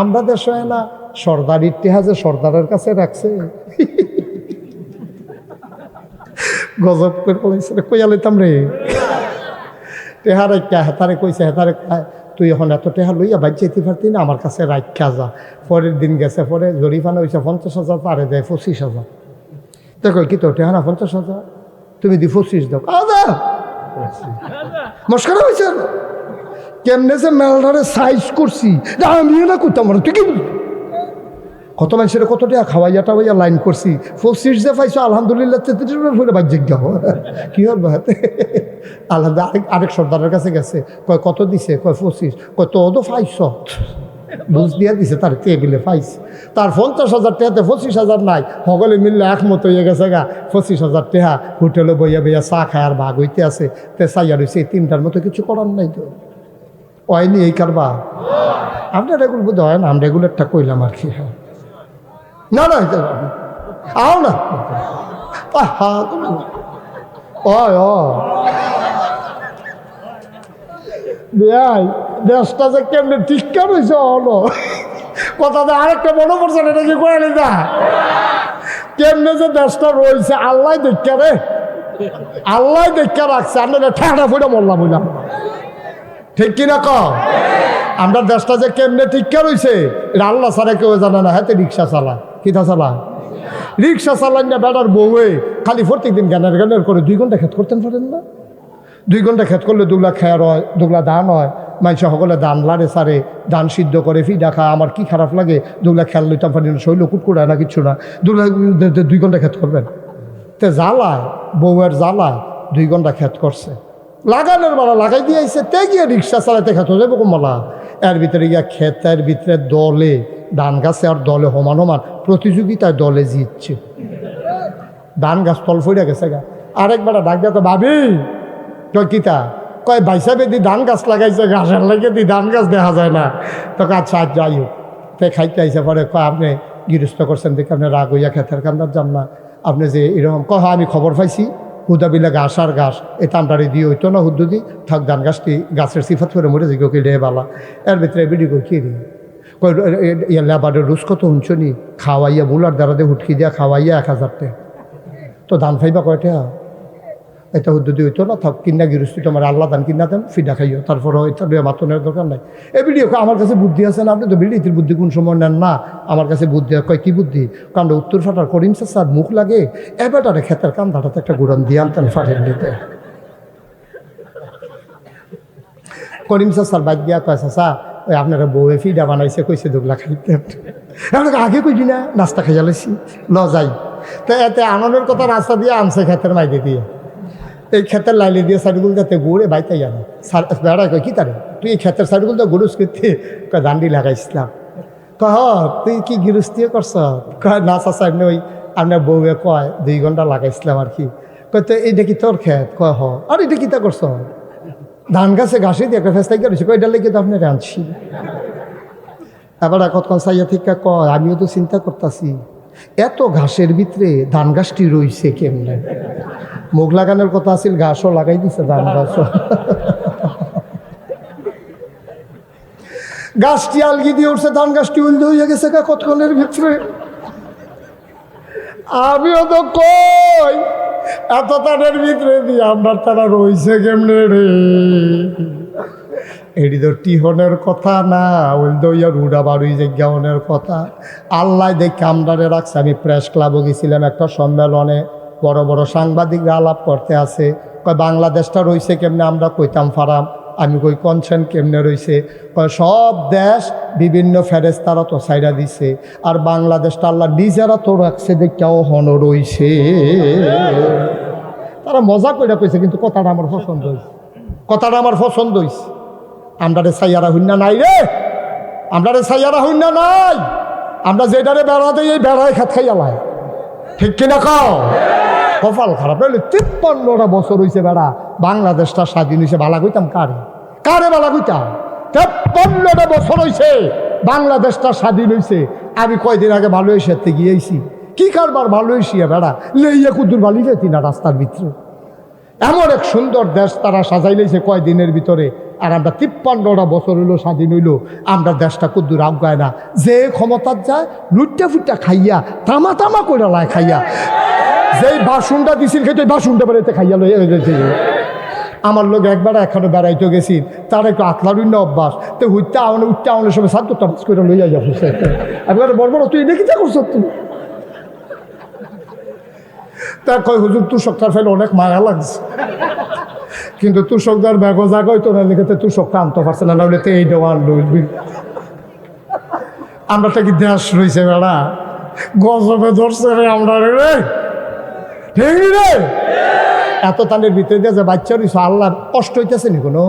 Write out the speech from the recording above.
আমরা দেশ হয় না সর্দার ইতিহাসে সর্দারের কাছে রাখছে গজব করে বলেছে কইয়া লইতাম রে টেহা রাখা হেতারে কইছে হেতারে তুই এখন এত টেহা লইয়া বাইর যেতে পারতি না আমার কাছে রাখা যা। পরের দিন গেছে পরে জরিফানা হয়েছে 50,000 তারে দেয় 25,000। তো কই কি তো টেহা না 50,000 তুমি দি 25 দাও আদা মস্করা হয়েছে কেমনে যে মেলটারে সাইজ করছি আমিও না করতাম তুই কি কত মানুষের কত টাকা খাওয়াইয়া টাওয়াইয়া লাইন করছি 25 যে পাইছো আলহামদুলিল্লাহ 33 ফুলে বাজ্যিক গাও কি হল হাতে আলহামদুলিল্লাহ। আরেক সর্দারের কাছে গেছে কয় কত দিছে কয় 25 কয় তো তো পাইছ বুঝ দিয়া দিছে তার টেবিলে পাইছে তার 50,000 টাকাতে 25,000 নাই সকলে মিললে একমত হয়ে গেছে গা 25,000 টাকা হোটেলে বইয়া বইয়া চা খায় আর ভাগ হইতে আছে তে চাইয়া রয়েছে এই তিনটার মতো কিছু করার নাই তো হয়নি এই কারবা আপনার এগুলো বোধ হয় না আমরা এগুলোরটা কইলাম আর কি হ্যাঁ না না আও না দেশটা যে কেমনে ঠিক কেন হয়েছে হলো কথাতে আরেকটা মনে পড়ছে না নাকি কয়ে যা কেমনে যে দেশটা রয়েছে আল্লাহ দেখা রে আল্লাহ দেখা রাখছে আমরা ঠেকা ফুটে মরলাম বললাম ঠিক কিনা ক আমরা দেশটা যে কেমনে টিকা রয়েছে এটা আল্লাহ ছাড়া কেউ জানে না হাতে রিক্সা চালায় কিতা চালায় রিক্সা চালান না বেটার বউয়ে খালি প্রত্যেক দিন গানের গানের করে 2 ঘন্টা খেত করতেন পারেন না 2 ঘন্টা খেত করলে 2 লাখ খেয়ার হয় 2 লাখ ধান হয় মানুষ সকলে ধান লাড়ে সারে ধান সিদ্ধ করে ফিডা খায় আমার কি খারাপ লাগে 2 লাখ খেয়াল লইতাম পারি না শৈল কুটকুড়ায় না কিচ্ছু না 2 ঘন্টা খেত করবেন তে জ্বালায় বউয়ের জ্বালায় 2 ঘন্টা খেত করছে লাগানোর বেলা লাগাই দিয়েছে তে গিয়ে রিক্সা চালাইতে খেত যাবো কমলা এর ভিতরে গিয়া ক্ষেতের ভিতরে দলে ধান গাছে আর দলে সমান সমান প্রতিযোগিতায় দলে জিতছে ধান গাছ তল ফইরা গেছে গা আরেকবার ডাক দিয়া তো ভাবি কয় কিতা কয় বাইসা বেদি ধান গাছ লাগাইছে ঘাসের লাগে দি ধান গাছ দেখা যায় না তোকে আচ্ছা যাই হোক তে খাইতে আইসে পরে কয় আপনি গৃহস্থ করছেন দেখে আপনি রাগ হইয়া ক্ষেতের কান্দার যান না আপনি যে এরকম কয় আমি খবর পাইছি হুদাবিলা ঘাস আর ঘাস এই তামটারি দিয়ে হইতো না হুদ্দুদি থাক ধান গাছটি গাছের সিফাত করে মরে যাই কি রে বালা এর ভিতরে বিডি কই কি রে কই লেবারের রুস কত হুঁচনি খাওয়াইয়া বুলার দ্বারা দিয়ে হুটকি দিয়া খাওয়াইয়া 1,000 টাকা তো ধান খাইবা কয়টা এটা হুদ্দুদি হইতো না থাক কিনা গৃহস্থী তোমার আল্লাহ ধান কিনা দেন ফিডা খাইও তারপর হয়তো মাতনের দরকার নাই এই ভিডিও আমার কাছে বুদ্ধি আছে না আপনি তো বিলিতির বুদ্ধি কোন সময় নেন না আমার কাছে বুদ্ধি কয় কি বুদ্ধি কারণ উত্তর ফাটার করিম চাচার মুখ লাগে এবারে ক্ষেতের কান্দাটাতে একটা গুড়ান দিয়ে আনতেন ফাটের নিতে করিম চাচার বাদ দিয়া কয় চাচা ওই আপনারা বউয়ে ফিডা বানাইছে কইছে 2 লাখ খাইতে আগে কইছি না নাস্তা খাইয়া লাইছি ল যাই তো এতে আনন্দের কথা রাস্তা দিয়ে আনছে ক্ষেতের মাইকে দিয়ে এই ক্ষেতের লাইলে দিয়ে সাইডগুলো যাতে ঘুরে বাইতে জানো বেড়ায় কয় কি তারে তুই এই ক্ষেতের সাইডগুলো তো গরুস করতে কয় দান্ডি লাগাইছিলাম কহ তুই কি গৃহস্থিও করছ কয় না চাচা এমনি ওই আপনার বউয়ে কয় 2 ঘন্টা লাগাইছিলাম আর কি কয় তো এইটা কি তোর ক্ষেত কয় হ আর এটা কিতা করছ ধান গাছে ঘাসে দিয়ে একটা ফেস্তাই করেছি কয় এটা লেগে তো আপনার আনছি এবার কতক্ষণ চাইয়া থেকে কয় আমিও তো চিন্তা করতেছি এত ঘাসের ভিতরে ধান গাছটি রইছে কেমনে মুখ লাগানোর কথা আছিল ঘাসও লাগাই দিছে ধান গাছও গাছটি আলগি দিয়ে উঠছে ধান গাছটি উল্টে হয়ে গেছে কতক্ষণের ভিতরে আমিও তো কই এত তাদের ভিতরে দিয়ে আমার তারা রইছে কেমনে রে এটি তো টিহনের কথা না ওই দইয়া রুডা বাড়ুই জায়গানের কথা আল্লাহ দেখে আমরারে রাখছে আমি প্রেস ক্লাবও গেছিলাম একটা সম্মেলনে বড় বড় সাংবাদিকরা আলাপ করতে আছে কয় বাংলাদেশটা রয়েছে কেমনে আমরা কইতাম ফারাম আমি কই কনসেন কেমনে রয়েছে কয় সব দেশ বিভিন্ন ফেরেস্তারা তো সাইডা দিছে আর বাংলাদেশটা আল্লাহ নিজেরা তো রাখছে দেখাও হন রয়েছে তারা মজা করে কইছে কিন্তু কথাটা আমার পছন্দ হয়েছে কথাটা আমার পছন্দ হয়েছে আমরা রে সাইয়ারা হইনা নাই রে আমরা রে সাইয়ারা হইনা নাই আমরা যেটারে বেড়াতে এই বেড়ায় খাত খাইয়ালাই ঠিক কিনা কও কপাল খারাপ হইলে 53টা বছর হয়েছে বেড়া বাংলাদেশটা স্বাধীন হয়েছে বালা কইতাম কারে কারে বালা কইতাম 53টা বছর হয়েছে বাংলাদেশটা স্বাধীন হয়েছে আমি কয়দিন আগে ভালো হয়েছে গিয়েছি কি কারবার ভালো হয়েছি বেড়া লেইয়া কুদুর বালি যেতি না রাস্তার ভিতরে এমন এক সুন্দর দেশ তারা সাজাই লেছে কয়দিনের ভিতরে আর আমরা 53টা বছর হইলো স্বাধীন হইলো, আমরা দেশটা কুদ্দুর আগায় না। যে ক্ষমতার যায় লুটটা ফুটটা খাইয়া তামা তামা করে লাই খাইয়া, যেই বাসনটা দিছিল খেতে বাসনটা বেড়াইতে খাইয়া লই। আমার লোক একবার এখানে বেড়াইতে গেছি, তার একটু আতলারুণ্য অভ্যাস, তো উঠতে আওয়ানোর সময় 7টা বাস করে লইয়া যাবো। একবারে বলবো তুই দেখি তা করছো তুমি। তা কয় হুজুর তুষকটার ফেলে অনেক মায়া লাগছে, কিন্তু তুষকদার ব্যাগও জায়গায় তো না লিখেতে তুষকটা আনতে পারছে না, নাহলে তো এই দেওয়ান লইবি। আমরা তো কি দেশ রয়েছে বেড়া, গজবে ধরছে রে আমরা রে, ঠিক রে। এত তানের ভিতরে দিয়ে যে বাচ্চা রয়েছে, আল্লাহর কষ্ট হইতেছে নি কোনো?